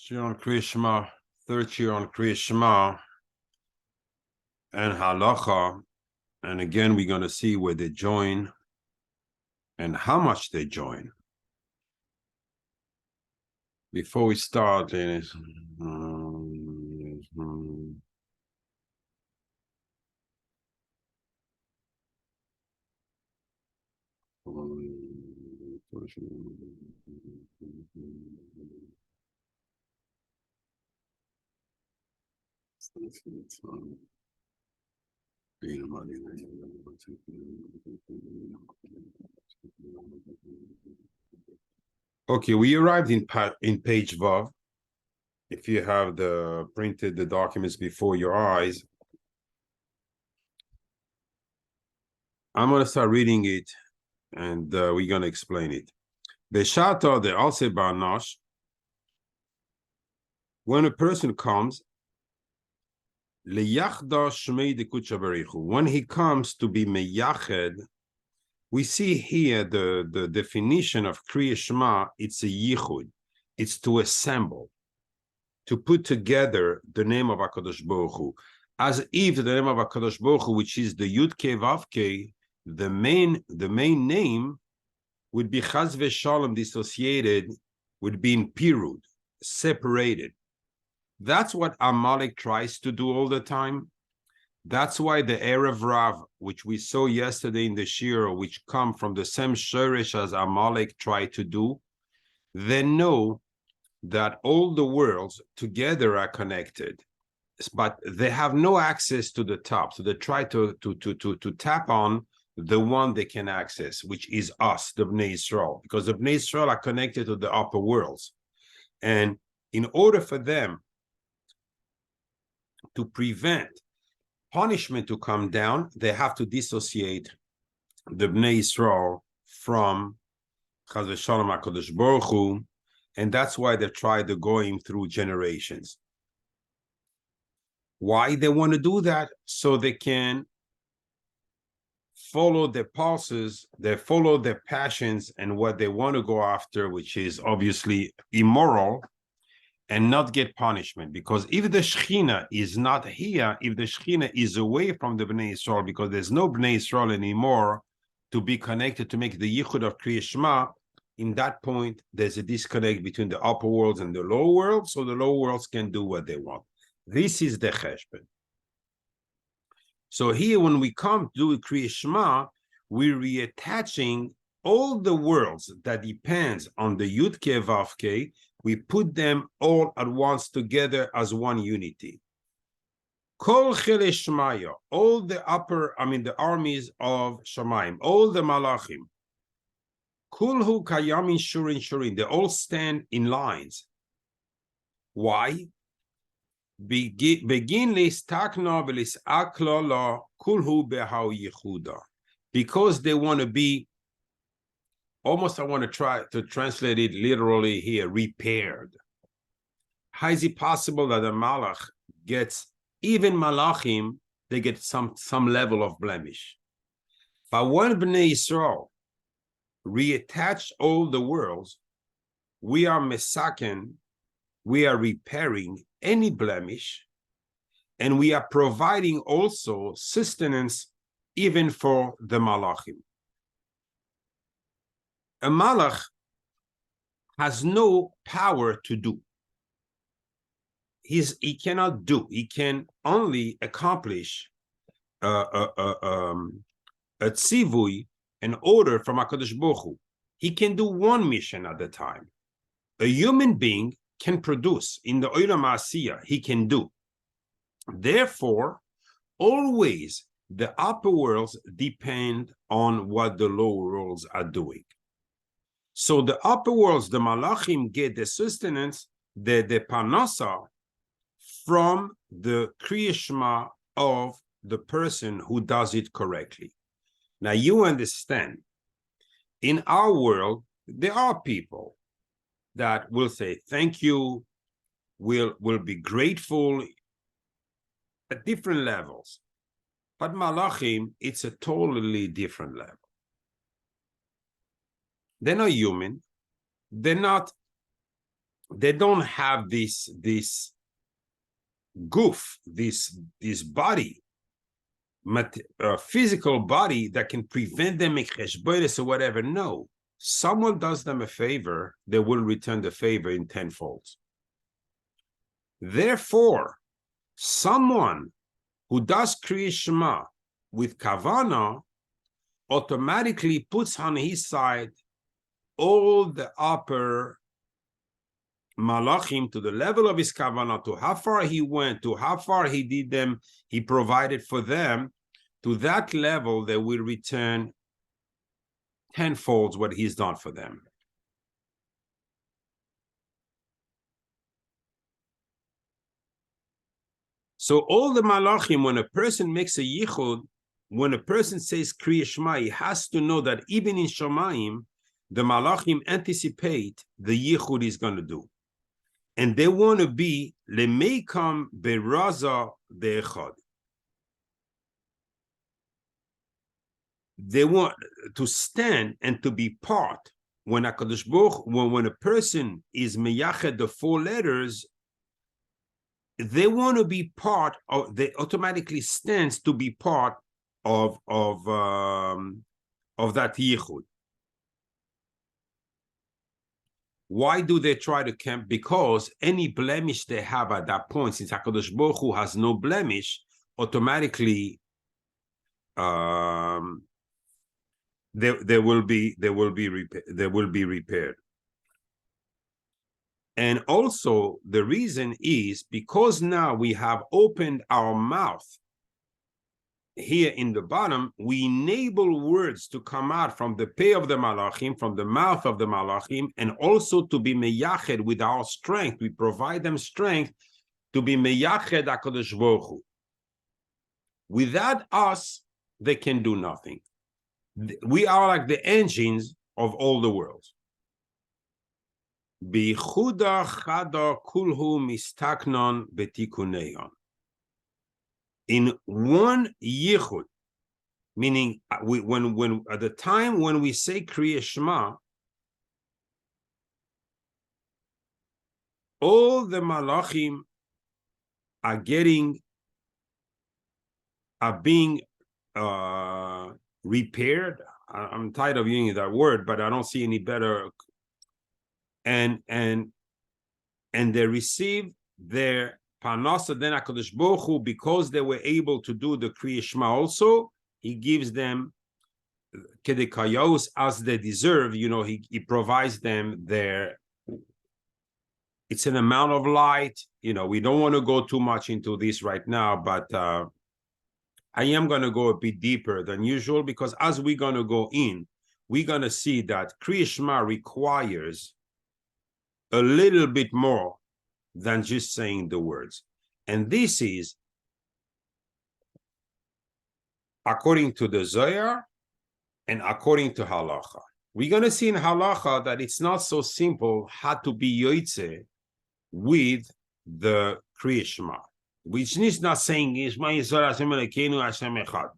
Year on Krishma, third year on Kriyas Shema and Halacha. And again, we're going to see where they join and how much they join. Before we start, okay, we arrived in page Vav. If you have printed the documents before your eyes, I'm going to start reading it, and we're going to explain it. Beshata de Alse Banash, when a person comes, when he comes to be meyached, we see here the definition of Kriyas Shema. It's a yichud. It's to assemble, to put together the name of HaKadosh Baruch Hu, as if the name of HaKadosh Baruch Hu, which is the Yud Kei Vav Kei, the main name, would be Chaz v'Shalom dissociated, would be in pirud, separated. That's what Amalek tries to do all the time. That's why the Erev Rav, which we saw yesterday in the Shir, which come from the same Shoresh as Amalek tried to do, they know that all the worlds together are connected, but they have no access to the top. So they try to tap on the one they can access, which is us, the Bnei Yisrael, because the Bnei Yisrael are connected to the upper worlds. And in order for them to prevent punishment to come down, they have to dissociate the Bnei Yisrael from Chaz v'Shalom HaKadosh Baruch Hu, and that's why they try to go him through generations. Why they want to do that? So they can follow their pulses, they follow their passions and what they want to go after, which is obviously immoral, and not get punishment. Because if the Shechina is not here, if the Shechina is away from the Bnei Yisrael, because there's no Bnei Yisrael anymore to be connected to make the yichud of Kriyas Shema, in that point, there's a disconnect between the upper worlds and the lower worlds, so the lower worlds can do what they want. This is the cheshbon. So here, when we come to do Kriyas Shema, we're reattaching all the worlds that depends on the Yud Kei Vav Kei. We put them all at once together as one unity. Kol Chele Shmaya, all the the armies of Shemaim, all the malachim. Kulhu Kayamin Shurin Shurin, they all stand in lines. Why? Begin listakna velis aklala kulhu behau yichuda, because they want to be almost. I want to try to translate it literally here. Repaired. How is it possible that a malach gets, even malachim, they get some level of blemish? But when Bnei Yisrael reattach all the worlds, we are mesaken, we are repairing any blemish, and we are providing also sustenance even for the malachim. A malach has no power to do. He cannot do. He can only accomplish a tzivui, an order from HaKadosh Baruch Hu. He can do one mission at a time. A human being can produce in the Olam Asiyah. He can do. Therefore, always the upper worlds depend on what the lower worlds are doing. So the upper worlds, the malachim, get the sustenance, the parnasa, from the Kriyas Shema of the person who does it correctly. Now you understand, in our world, there are people that will say thank you, will be grateful at different levels. But malachim, it's a totally different level. They're not human. They're not they don't have this goof, this body, physical body that can prevent them or whatever. No, someone does them a favor, they will return the favor in tenfold. Therefore, someone who does Kriyas Shema with kavana automatically puts on his side all the upper malachim to the level of his kavana, to how far he went, to how far he did them, he provided for them. To that level, they will return tenfold what he's done for them. So all the malachim, when a person makes a yichud, when a person says Kriyas Shema, he has to know that even in Shamayim, the malachim anticipate the yichud he's going to do. And they want to be lemeikam beraza de'echad. They want to stand and to be part. When HaKadosh Baruch Hu, when a person is meyached the four letters, they want to be part of, they automatically stands to be part of that yichud. Why do they try to camp? Because any blemish they have at that point, since HaKadosh Baruch Hu has no blemish, automatically they will be repaired. And also the reason is because now we have opened our mouth here in the bottom, we enable words to come out from the pay of the malachim, from the mouth of the malachim, and also to be meyached with our strength. We provide them strength to be meyached HaKadosh Baruch Hu. Without us, they can do nothing. We are like the engines of all the world. Bichuda chada kulhu mistaknon betikuneon. In one yichud, meaning when at the time when we say Kriyas Shema, all the malachim are being repaired. I'm tired of using that word, but I don't see any better. And they receive their Parnasa then HaKadosh Baruch Hu, because they were able to do the Kriyas Shema also, he gives them kedekayos as they deserve. You know, he provides them their, it's an amount of light. You know, we don't want to go too much into this right now, but I am going to go a bit deeper than usual, because as we're going to go in, we're going to see that Kriyas Shema requires a little bit more than just saying the words. And this is according to the Zohar and according to Halacha. We're going to see in Halacha that it's not so simple how to be yoitze with the Kriyas Shema, which is not saying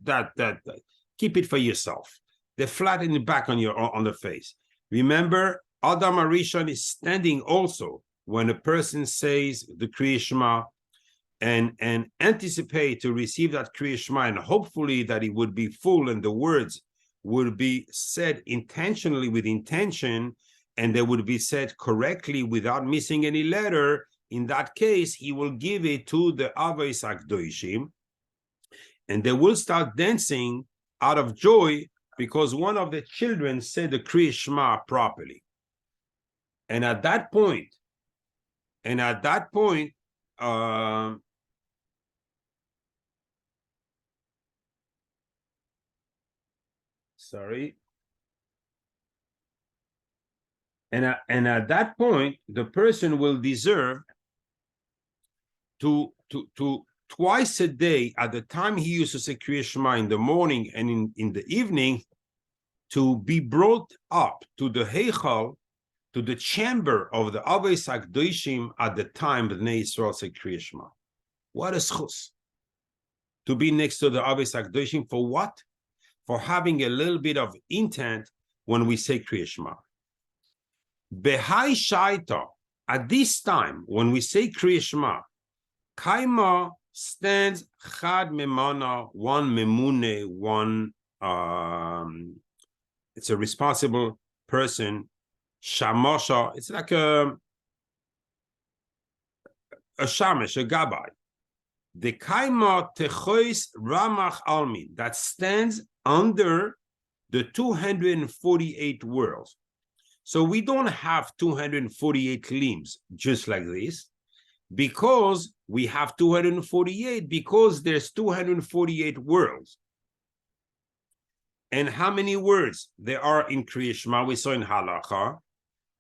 that keep it for yourself. They're flat in the back on the face. Remember, Adam Arishon is standing also when a person says the Kriyas Shema and anticipate to receive that Kriyas Shema, and hopefully that it would be full and the words would be said intentionally with intention, and they would be said correctly without missing any letter. In that case, he will give it to the Avos HaKdoshim, and they will start dancing out of joy because one of the children said the Kriyas Shema properly. And at that point, sorry. And at that point, the person will deserve to twice a day, at the time he used to say Kriyas Shema in the morning and in the evening, to be brought up to the Heichal, to the chamber of the Avos HaKdoshim at the time the Bnei Yisrael said Kriyas Shema. What a schus. To be next to the Avos HaKdoshim for what? For having a little bit of intent when we say Kriyas Shema. Behai shaita, At this time, when we say Kriyas Shema, Kaima stands Chad Memana, one Memune, one it's a responsible person. Shamasha, it's like a shamash, a gabbai. The Kaima Techois Ramach Almin, that stands under the 248 worlds. So we don't have 248 limbs just like this, because we have 248, because there's 248 worlds. And how many words there are in Kriyas Shema? We saw in Halacha,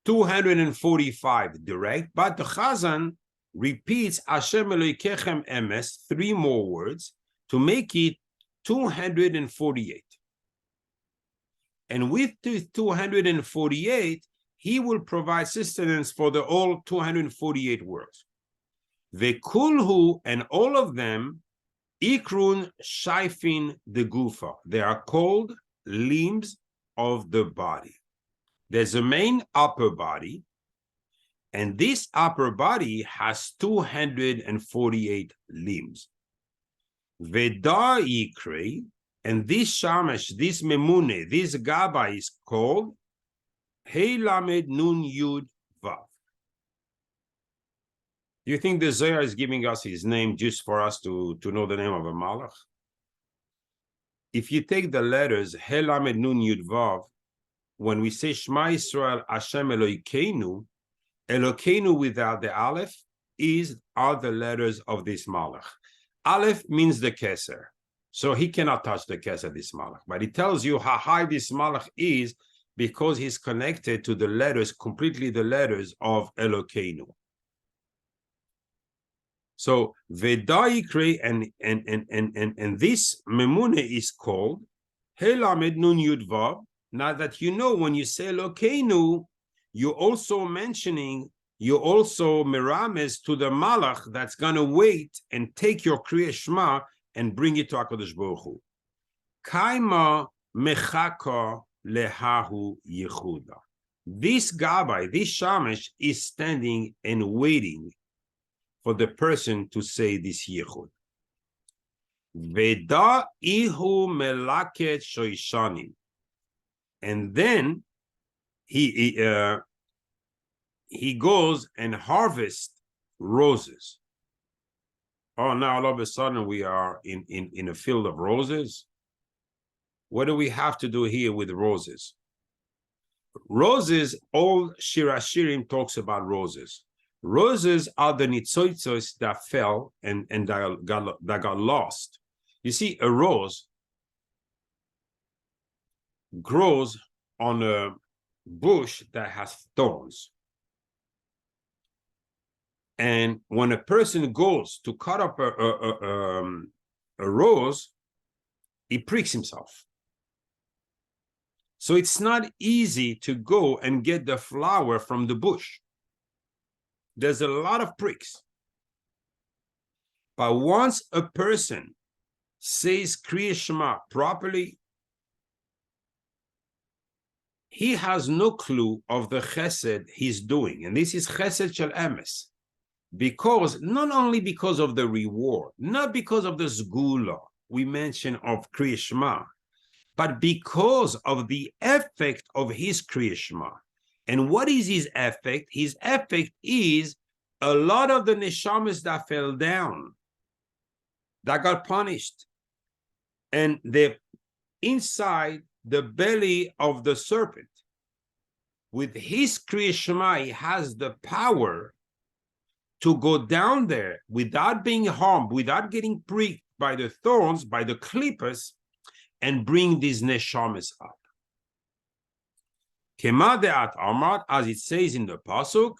245 direct, but the Chazan repeats Hashem Elohekechem Emes, 3 more words, to make it 248. And with the 248, he will provide sustenance for the all 248 worlds. The kulhu, and all of them, ikrun shaifin de gufa. They are called limbs of the body. There's a main upper body, and this upper body has 248 limbs. Veda ikre, and this shamash, this memune, this gaba is called Hey Lamed Nun Yud Vav. Do you think the Zohar is giving us his name just for us to know the name of a malach? If you take the letters Hey Lamed Nun Yud Vav, when we say Shema Yisrael Hashem Elohikeinu, Elokeinu without the Aleph are the letters of this malach. Aleph means the Keser. So he cannot touch the Keser, this malach. But it tells you how high this malach is because he's connected to the letters, completely the letters of Elokeinu. So Vedaikre and this memune is called Helamed Nun Yud Vav. Now that you know, when you say Elokeinu, you're also mentioning, you're also merames to the malach that's going to wait and take your Kriyas Shema and bring it to HaKadosh Baruch Hu. Kaima mechaka lehahu yechuda. This gabbai, this shamash, is standing and waiting for the person to say this yichud. Veda ihu melaket shoishanim. And then he goes and harvests roses. Oh, now all of a sudden we are in a field of roses. What do we have to do here with roses? Roses, all Shir Hashirim talks about roses. Roses are the nitzoitzos that fell and that got lost. You see, a rose grows on a bush that has thorns. And when a person goes to cut up a rose, he pricks himself. So it's not easy to go and get the flower from the bush. There's a lot of pricks. But once a person says Kriyas Shema properly, he has no clue of the chesed he's doing. And this is chesed shel emes. Because, not only because of the reward, not because of the sgula we mentioned of Kriyas Shema, but because of the effect of his Kriyas Shema. And what is his effect? His effect is a lot of the neshamas that fell down, that got punished, and they're inside the belly of the serpent. With his Kriyas Shema, he has the power to go down there without being harmed, without getting pricked by the thorns, by the clippers, and bring these neshamas up. Kema de'at amar, as it says in the pasuk,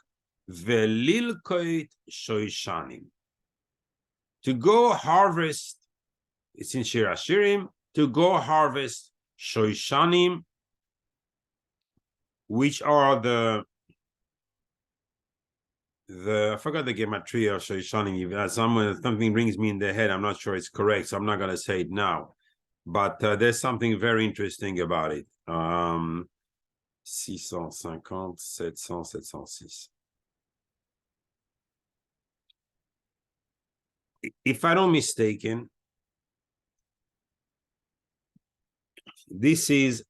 velilkoit shoishanim. To go harvest, it's in Shir Hashirim, to go harvest shoishanim, which are the I forgot the gematria of shoishanim. Something rings me in the head. I'm not sure it's correct, so I'm not going to say it now. But there's something very interesting about it. 650, 700, 706. if I don't mistaken, this is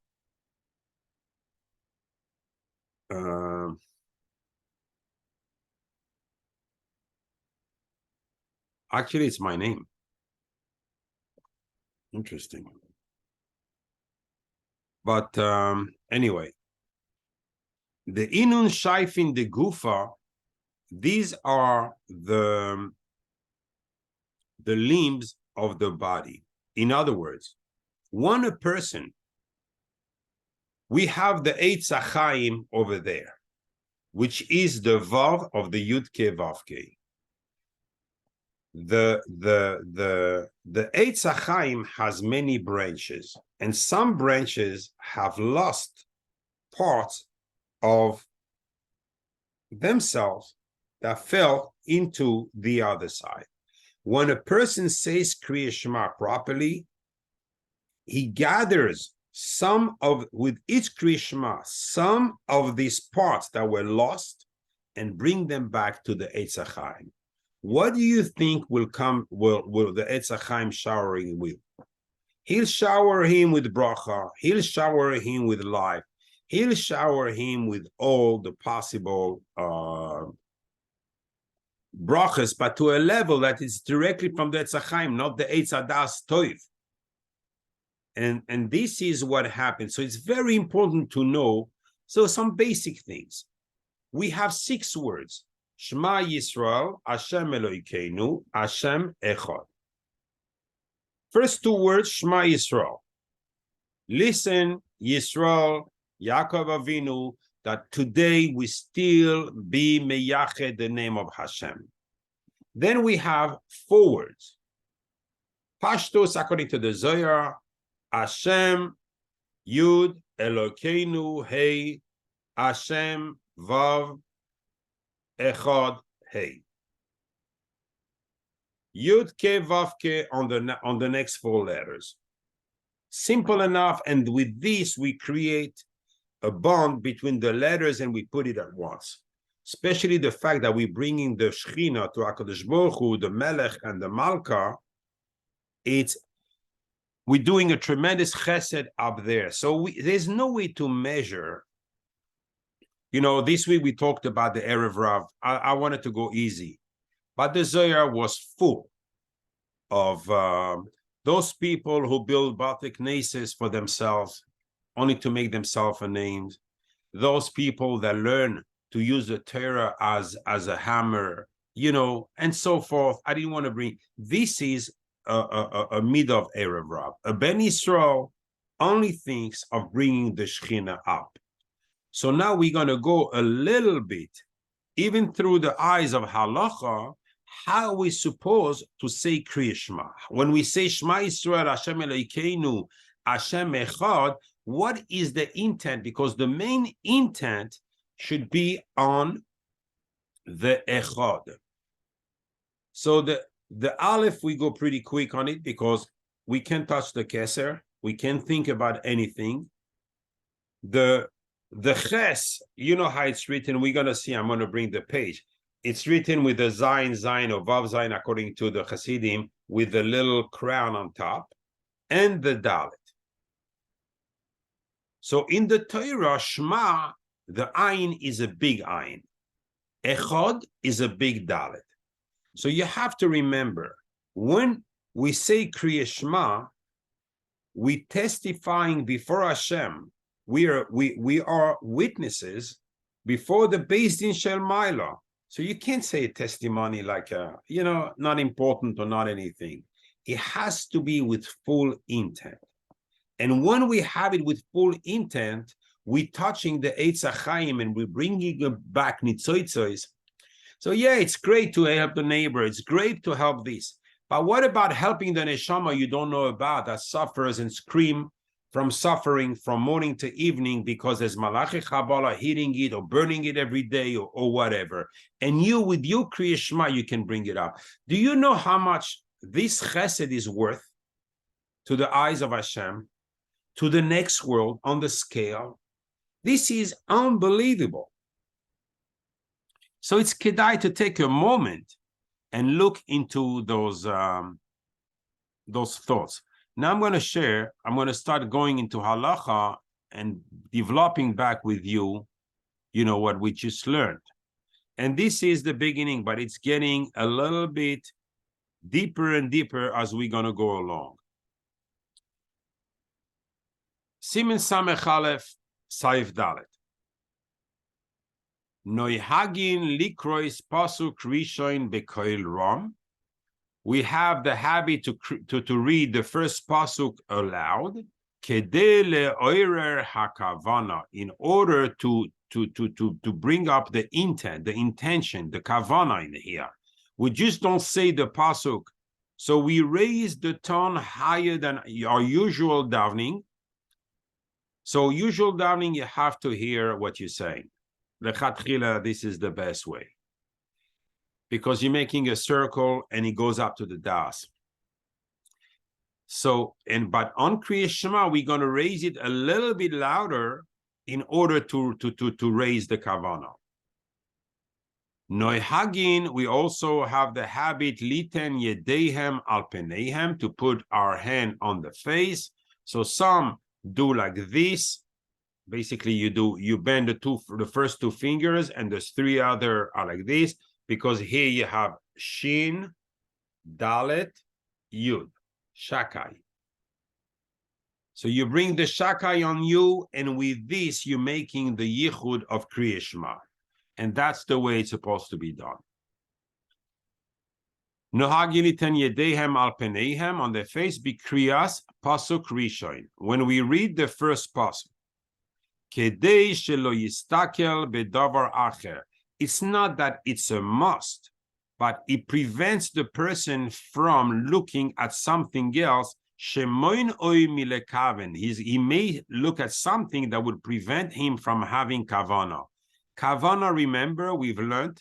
actually it's my name. Interesting. But anyway, the inun shaifin de gufa, these are the limbs of the body. In other words, one person, we have the Eitz HaChaim over there, which is the Vav of the Yud Ke Vav Ke. The Eitz HaChaim has many branches, and some branches have lost parts of themselves that fell into the other side. When a person says Kriyas Shema properly, he gathers with each Kriyas Shema, some of these parts that were lost and bring them back to the Eitz HaChaim. What do you think will the Eitz HaChaim shower him with? He'll shower him with bracha. He'll shower him with life. He'll shower him with all the possible brachas, but to a level that is directly from the Eitz HaChaim, not the Eitz Hadas Toiv. And this is what happens. So it's very important to know. So some basic things. We have 6 words. Shema Yisrael, Hashem Elokeinu, Hashem Echad. First 2 words, Shema Yisrael. Listen, Yisrael, Yaakov Avinu, that today we still be meyached the name of Hashem. Then we have 4 words. Pashtos, according to the Zohar, Hashem, Yud, Elokeinu, Hey, Hashem, Vav, Echad, Hey. Yud Ke Vav Ke on the next 4 letters. Simple enough, and with this we create a bond between the letters and we put it at once. Especially the fact that we're bringing the Shechina to HaKadosh Baruch Hu, the Melech and the Malka, we're doing a tremendous chesed up there. So there's no way to measure. You know, this week we talked about the Erev Rav. I wanted to go easy. But the Zohar was full of those people who build Bate Knesses for themselves, only to make themselves a name. Those people that learn to use the Torah as a hammer, you know, and so forth. I didn't want to bring, this is a mid of Erev Rav. A Ben Yisrael only thinks of bringing the Shechina up. So now we're going to go a little bit, even through the eyes of Halacha, how we supposed to say Kriyas Shema. When we say Shema Yisrael, Hashem Elokeinu, Hashem Echad, what is the intent? Because the main intent should be on the Echad. So the Aleph, we go pretty quick on it because we can't touch the Keser. We can't think about anything. The Ches, you know how it's written. We're going to see, I'm going to bring the page. It's written with the Zayin, or Vav Zayin, according to the Hasidim, with the little crown on top, and the Dalet. So in the Torah, Shema, the Ayin is a big Ayin. Echad is a big Dalet. So you have to remember, when we say Kriyas Shema, we testifying before Hashem. We are witnesses before the Beis Din Shel Maila. So you can't say a testimony like not important or not anything. It has to be with full intent. And when we have it with full intent, we're touching the Eitz HaChaim and we're bringing back Nitzoitzos. So yeah, it's great to help the neighbor. It's great to help this. But what about helping the neshama you don't know about that suffers and scream from suffering from morning to evening because there's malachim Kabbalah hitting it or burning it every day or whatever. And you, with your Kriyas Shema, you can bring it up. Do you know how much this chesed is worth to the eyes of Hashem, to the next world on the scale? This is unbelievable. So it's kedai to take a moment and look into those thoughts. Now I'm going to start going into halacha and developing back with you, what we just learned. And this is the beginning, but it's getting a little bit deeper and deeper as we're going to go along. Siman Samech Aleph, Saif Dalet. Noihagin likrois pasuk rishon bekoil rom. We have the habit to read the first pasuk aloud, kedei leoirer hakavana, in order to bring up the intent, the intention, the kavana in here. We just don't say the pasuk, so we raise the tone higher than our usual davening. So usual davening, you have to hear what you're saying. Lechatchila, this is the best way, because you're making a circle and it goes up to the das. So, but on Kriyas Shema, we're going to raise it a little bit louder in order to raise the kavana. Noihagin, we also have the habit liten yedehem al peneihem, to put our hand on the face. So some do like this. Basically, you bend the first two fingers, and there's three other are like this, because here you have Shin, Dalet, Yud, Shakai. So you bring the Shakai on you, and with this, you're making the Yichud of Kriyas Shema. And that's the way it's supposed to be done. Nohagiliten yedehem al peneihem, on the face, be Kriyas Pasuk Rishon. When we read the first pasuk, Kedei shelo yistakel bedavar acher. It's not that it's a must, but it prevents the person from looking at something else. Shemoin oy milekaven. He may look at something that would prevent him from having kavana. Kavana, remember, we've learned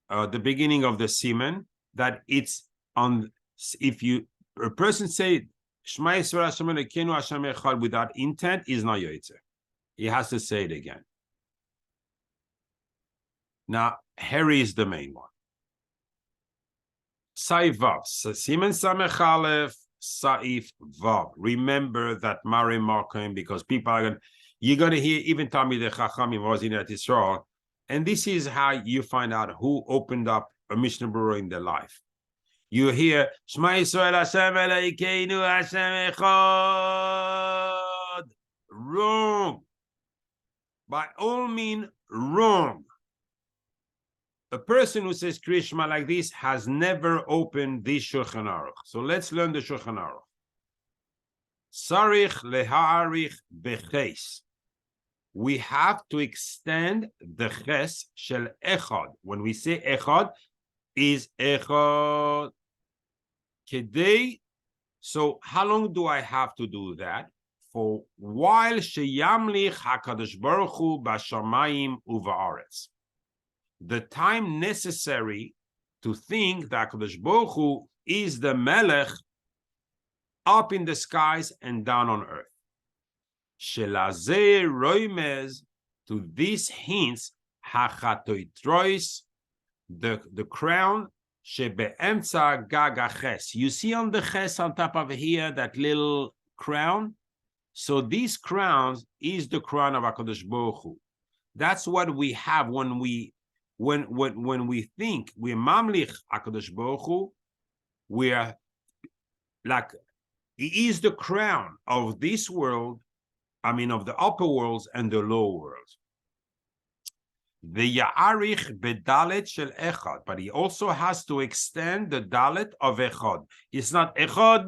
the beginning of the siman, that it's on, if a person say Shema Yisrael Hashem Elokeinu Hashem Echad without intent, is not yoytze. He has to say it again. Now, Harry is the main one. Saif Vav, Siman Samech Aleph, Saif Vav. Remember that Mari Markim, because people are you're going to hear even Talmidei Chachamim was in Israel, and this is how you find out who opened up a Mishnah Berurah in their life. You hear Shema Yisrael Hashem Elokeinu Hashem Echad. Wrong. By all means, wrong. A person who says Krishma like this has never opened this Shulchan Aruch. So let's learn the Shulchan Aruch. Sarich leha'arich beches. We have to extend the ches shel echad. When we say echad, is echad kedei. So how long do I have to do that? For while sheyamlich hakadosh baruch hu b'shamayim uva'aretz, the time necessary to think that hakadosh baruch hu is the melech up in the skies and down on earth. Shelazeh roimez, to these hints hachatoitrois, the crown shebeemtza gaga ches. You see on the ches on top of here that little crown. So these crowns is the crown of HaKadosh Baruch Hu. That's what we have when we think we're mamlich HaKadosh Baruch Hu. We're like, he is the crown of this world, of the upper worlds and the lower worlds. The Ya'arich bedalet shel echad, but he also has to extend the dalet of echad. It's not echad.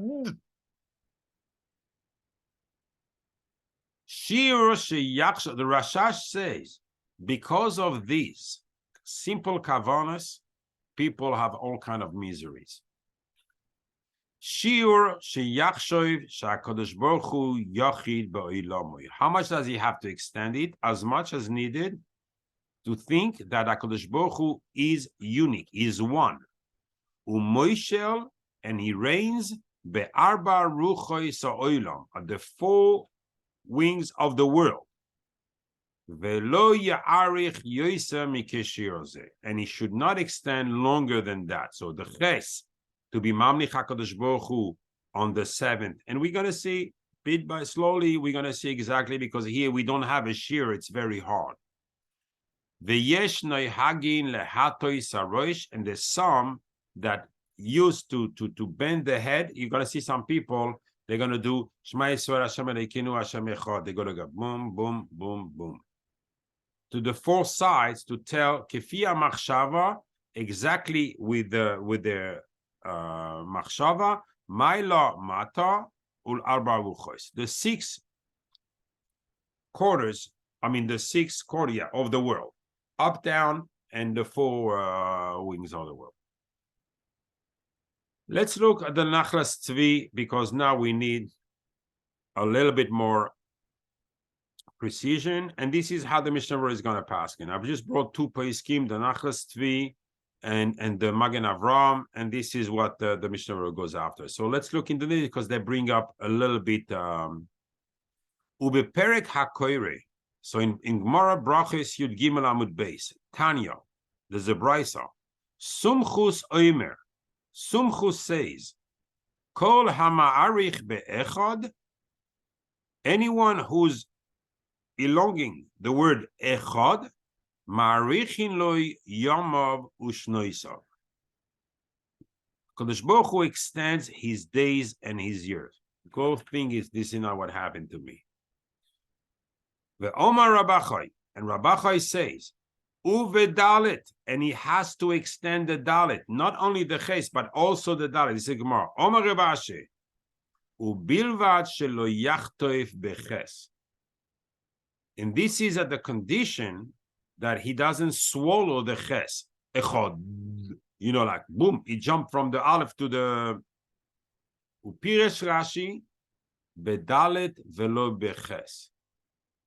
The Rashash says, because of these simple kavanas, people have all kind of miseries. How much does he have to extend it? As much as needed to think that HaKadosh Baruch Hu is unique, is one. And he reigns be'arba ruchos ha'olam, at the four wings of the world. And he should not extend longer than that. So the ches, to be Mamlich HaKadosh Baruch Hu on the 7th. And we're going to see, bit by slowly, we're going to see exactly, because here we don't have a shear, it's very hard. And there's some that used to bend the head. You're going to see some people, they're going to do Shema Yisrael Hashem Elokeinu Hashem Echad. They're going to go boom, boom, boom, boom, to the 4 sides to tell Kefia Machshava, exactly with the Machshava, Maila Mata Ul Arba Halochos. The 6 quarters, the 6 quarter of the world, up, down, and the 4 wings of the world. Let's look at the Nachlas Tzvi, because now we need a little bit more precision, and this is how the Mishnah is going to pass. And I've just brought 2 Paiskim, the Nachlas Tzvi and the Magen Avram, and this is what the Mishnah goes after. So let's look into this, because they bring up a little bit Ubeperek HaKoire. So in Gemara Brachos Yud Gimel Amud Beis, Tanya, there's a brisa. Sumchus Oimer. Sumchus says, Kol Hama'arich Be'echad. Anyone who's elonging the word Echad, Ma'arichin Loi Yamav Ushnoisav. Kadosh Baruch Hu extends his days and his years. The cool thing is, this is not what happened to me. The Omar Rabachai, and Rabachai says, Uve Dalet, and he has to extend the Dalet, not only the Ches, but also the Dalet. This is Gemara. Omar Rabashe, Ubilvad shelo yachtoif beches. And this is at the condition that he doesn't swallow the Ches. Echod, like boom, he jumped from the Aleph to the Upiresh Rashi, Bedalet velo beches.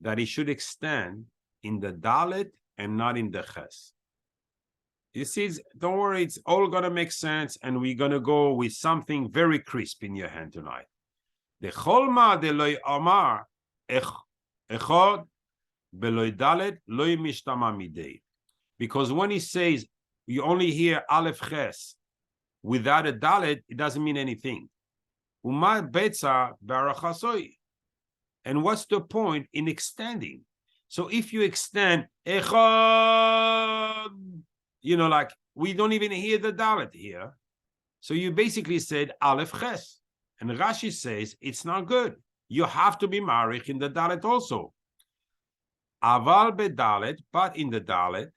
That he should extend in the Dalet and not in the Ches. You see, don't worry, it's all going to make sense, and we're going to go with something very crisp in your hand tonight. The Cholma de loy amar echod beloy Dalet loy mishtama midei. Because when he says you only hear Aleph Ches without a Dalet, it doesn't mean anything. Uma betza barachasoi. And what's the point in extending? So if you extend echad, like we don't even hear the Dalet here. So you basically said Aleph Ches. And Rashi says it's not good. You have to be marich in the Dalet also. Aval bedalet, but in the Dalet,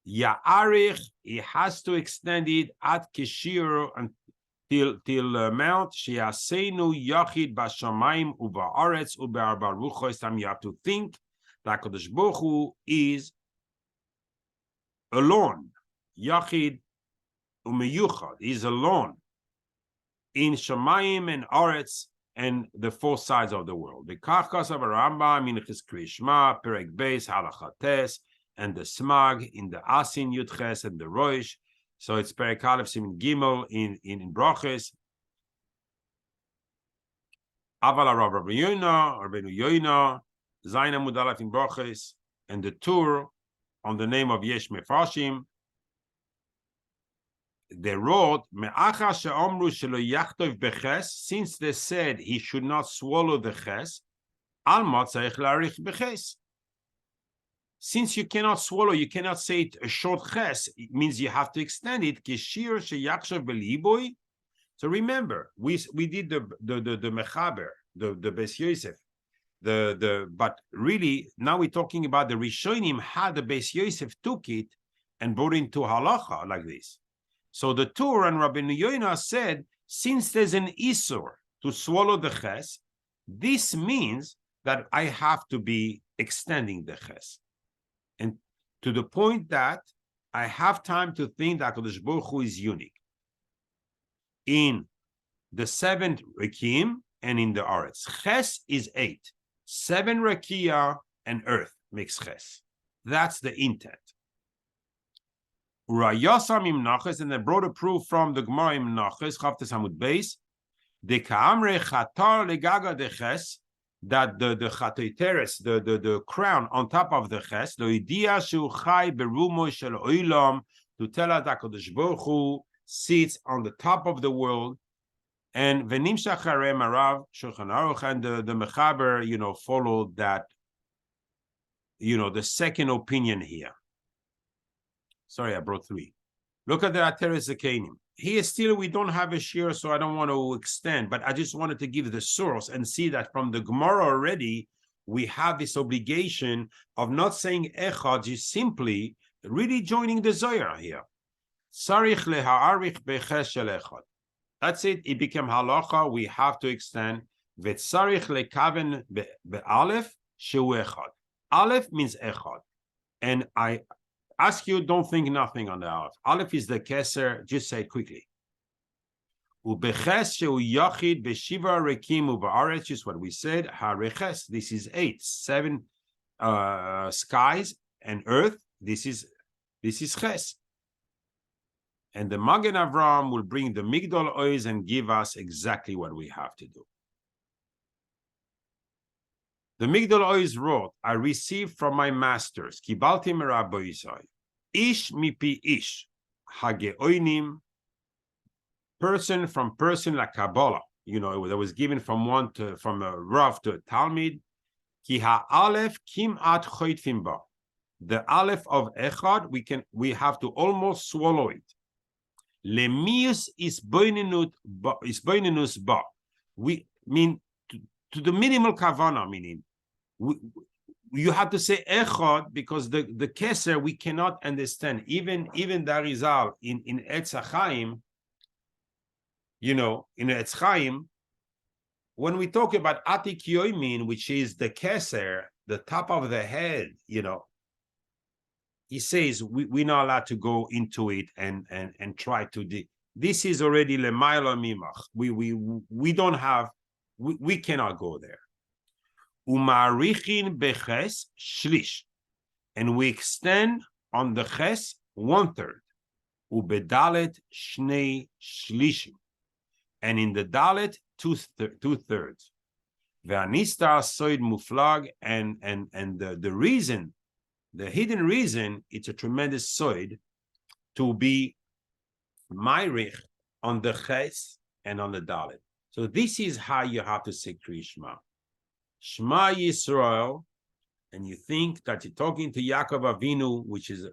Ya'arich, he has to extend it at Kishir till Mount Sheaseinu Yachid Bashamayim Uba'aretz Uba'arba Ruchos. You have to think that Kadosh Baruch Hu is alone. Yachid Umeyuchad, he's alone in Shamayim and Aretz and the 4 sides of the world. The Kachkas of Rambam in Kriyas Shema, Perek Beis, Halachates, and the Smag in the Asin Yudches and the Roish. So it's Perek Aleph Simin Gimel in Brachos. Aval Rabbi Yoina, Zaina Mudalaf in Brachos, and the tour on the name of Yesh Mefashim. They wrote, since they said he should not swallow the ches, since you cannot swallow, you cannot say it a short ches, it means you have to extend it. So remember, we did the mechaber, the Beis Yosef, but really now we're talking about the Rishonim, how the Beis Yosef took it and brought it into halacha like this. So the Tur and Rabbi Yoina said, since there's an isur to swallow the ches, this means that I have to be extending the ches. And to the point that I have time to think that Kadosh Baruch Hu is unique. In the 7th Rekim and in the Aretz. Ches is 8. 7 Rekia and earth makes ches. That's the intent. Urayasam im Naches, and they brought a proof from the Gemara im Naches, Chavtes Hamud Beis, de Ka'amre Chatar legaga de Ches, that the chatoiteres, the crown on top of the ches, lo idia shu chai berumo shel oilam, to tell us that HaKadosh Baruch Hu sits on the top of the world, and v'nimshach harei marav Shulchan Aruch, and the Mechaber, followed that, the second opinion here. Sorry, I brought three. Look at the Ateres Zakenim. Here still we don't have a share, so I don't want to extend, but I just wanted to give the source and see that from the Gemara already, we have this obligation of not saying echad, just simply really joining the Zohar here. Sarich leha'arich beches shel echad. That's it. It became halacha. We have to extend. V'tzarich lekaven be'alef shehu echad. Aleph means echad. And I ask you, don't think nothing on the Aleph. Aleph is the keser, just say it quickly. Ubeches shehu yachid beshiva rekim uba'aretz, is what we said. Hareches, this is 8, 7 skies and earth. This is ches. And the Magen Avraham will bring the Migdal Ois and give us exactly what we have to do. The Migdal Ois wrote, I received from my masters, Kibalti Meraboisai, Ish mipi ish, Hageoinim, person from person like Kabbalah, that was given from a Rav to a Talmud, Ki ha'alef kim'at choitfim ba. The Aleph of Echad, we have to almost swallow it. Lemius is boinenus ba. We mean to the minimal kavana, meaning you have to say echad, because the keser we cannot understand. Even the Arizal in Etz HaChaim, in Etz Chaim, when we talk about atik yoimin, which is the keser, the top of the head, he says we're not allowed to go into it and try to this is already lemayla mimach. We don't have, we cannot go there. Umarichin beches shlish, and we extend on the ches 1/3. Ubedalet shnei shlishim, and in the dalet 2/3. Ve'anista soid muflag, and the reason. The hidden reason, it's a tremendous soid to be myrich on the ches and on the dalet. So this is how you have to say Kriyas Shema. Shema Yisrael, and you think that you're talking to Yaakov Avinu, which is,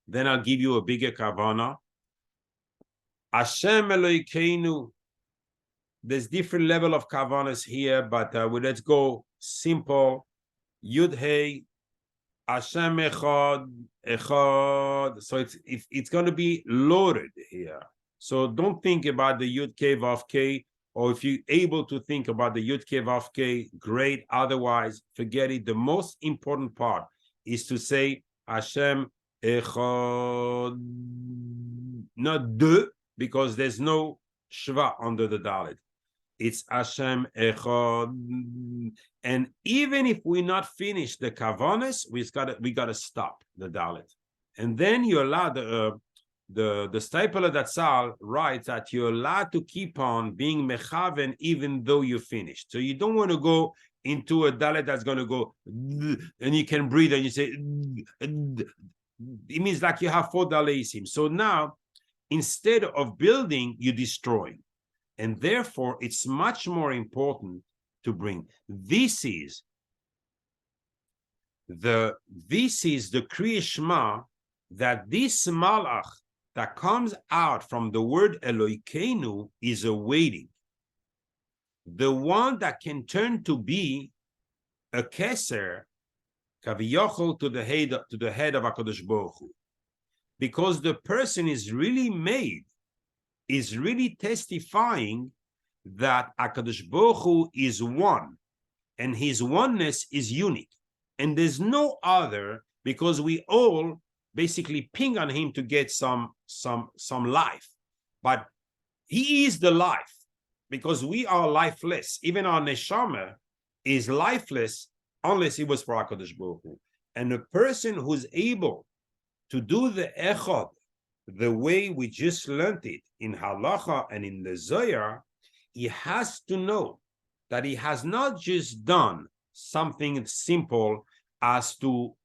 then I'll give you a bigger kavana. Hashem Elokeinu. There's different level of kavanas here, but let's go simple. Yud Hey. Hashem echad. So it's going to be loaded here. So don't think about the Yud K Vav K, or if you're able to think about the Yud K Vav K, great. Otherwise, forget it. The most important part is to say Hashem echad, not de, because there's no shva under the dalet. It's Hashem echad. And even if we not finish the kavanas, we gotta stop the dalet. And then you're allowed, the Stipler Datzal writes that you're allowed to keep on being mechaven even though you finished. So you don't want to go into a dalet that's going to go and you can breathe and you say it means like you have 4 dalesim. So now instead of building, you destroy. And therefore it's much more important to bring. This is the Kriyas Shema, that this malach that comes out from the word Elokeinu is awaiting. The one that can turn to be a keser, kaviyochol, to the head of HaKadosh Baruch Hu. Because the person is really made, is really testifying that HaKadosh Baruch Hu is one, and his oneness is unique. And there's no other, because we all basically ping on him to get some life. But he is the life, because we are lifeless. Even our neshama is lifeless unless it was for HaKadosh Baruch Hu. And a person who's able to do the echad the way we just learned it in Halacha and in the Zohar, he has to know that he has not just done something simple as to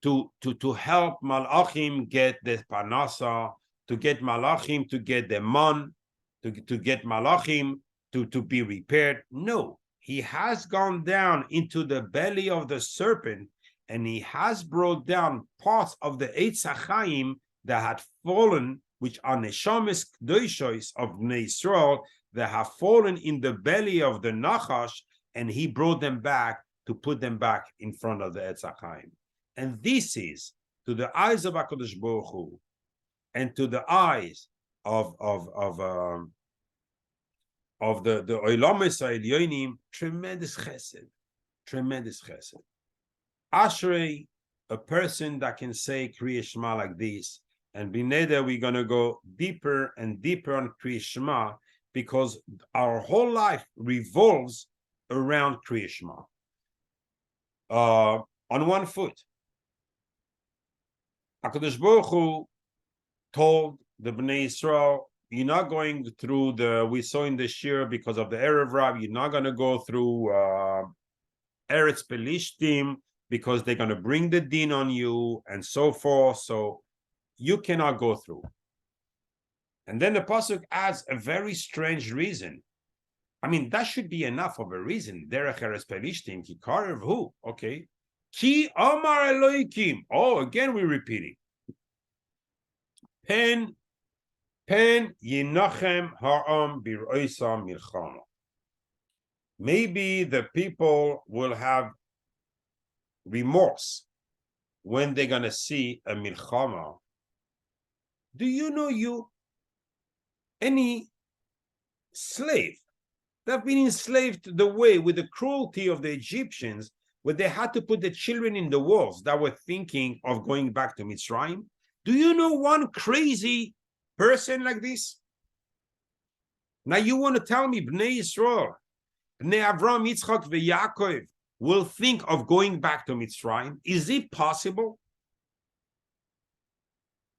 help malachim get the panasa, to get malachim to get the mon, to get malachim to be repaired. No, he has gone down into the belly of the serpent, and he has brought down parts of the Eitz HaChaim that had fallen, which are neshamis k'doshos of Bnei Yisrael, that have fallen in the belly of the Nachash, and he brought them back to put them back in front of the Eitz HaChaim. And this is, to the eyes of HaKadosh Baruch Hu, and to the eyes of the Olamis HaElyonim, tremendous chesed, tremendous chesed. Ashrei, a person that can say Kriyas Shema like this, and B'neder, we're going to go deeper and deeper on Kriyas Shema, because our whole life revolves around Kriyas Shema. On one foot, HaKadosh Baruch Hu told the Bnei Yisrael, you're not going through we saw in the Shir, because of the Erev Rav, you're not going to go through Eretz Pelishtim, because they're going to bring the din on you, and so forth, so you cannot go through. And then the Pasuk adds a very strange reason. I mean, that should be enough of a reason. Derech Eretz Pelishtim, ki karev hu, okay. Ki Amar Eloikim. Oh, again we're repeating. Pen Yinachem Ha'am Bir'oisa Milchama. Maybe the people will have remorse when they're going to see a milchama. Do you know any slave that have been enslaved the way with the cruelty of the Egyptians, where they had to put the children in the walls, that were thinking of going back to Mitzrayim? Do you know one crazy person like this? Now you want to tell me Bnei Yisrael, Bnei Avram, Yitzchak, Yaakov will think of going back to Mitzrayim? Is it possible?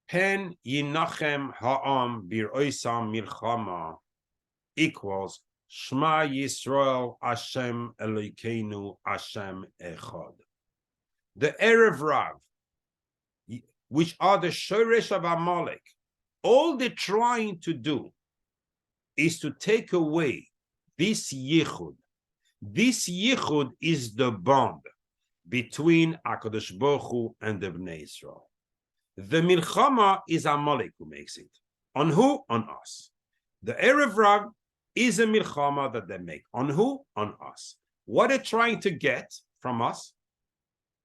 Pen Yinachem Ha'am Bir'oisam Milchama equals Shema Yisrael Hashem Elokeinu Hashem Echad. The Erev Rav, which are the Shoresh of Amalek, all they're trying to do is to take away this yichud. This yichud is the bond between HaKadosh Baruch Hu and the Bnei Yisrael. The milchama is Amalek who makes it. On who? On us. The Erev Rav is a milchama that they make. On who? On us. What they're trying to get from us?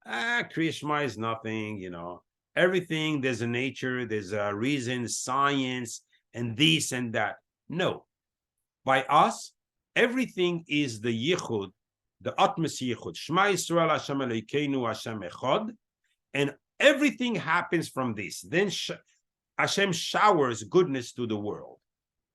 Krishma is nothing, you know. Everything, there's a nature, there's a reason, science, and this and that. No. By us, everything is the yichud, the atmos yichud. Shema Yisrael Hashem Elokeinu Hashem Echad. And everything happens from this. Then Hashem showers goodness to the world,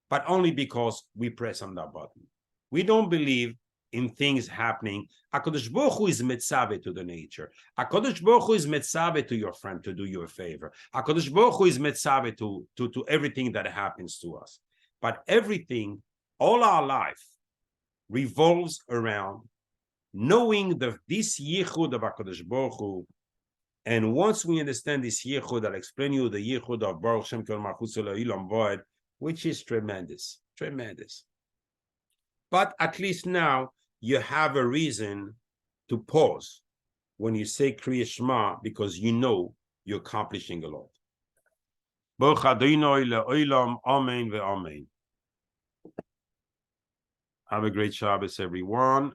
but only because we press on that button. We don't believe in things happening. HaKadosh Baruch Hu is metzaveh to the nature. HaKadosh Baruch Hu is metzaveh to your friend to do you a favor. HaKadosh Baruch Hu is metzaveh to everything that happens to us. But everything, all our life, revolves around knowing this yichud of HaKadosh Baruch Hu. And once we understand this yichud, I'll explain you the yichud of Baruch Shem Kol Malchus Elohim Voed, which is tremendous, tremendous. But at least now you have a reason to pause when you say Kriyas Shema, because you know you're accomplishing a lot. Baruch Adonai le'olam, amen ve'amen. Have a great Shabbos, everyone.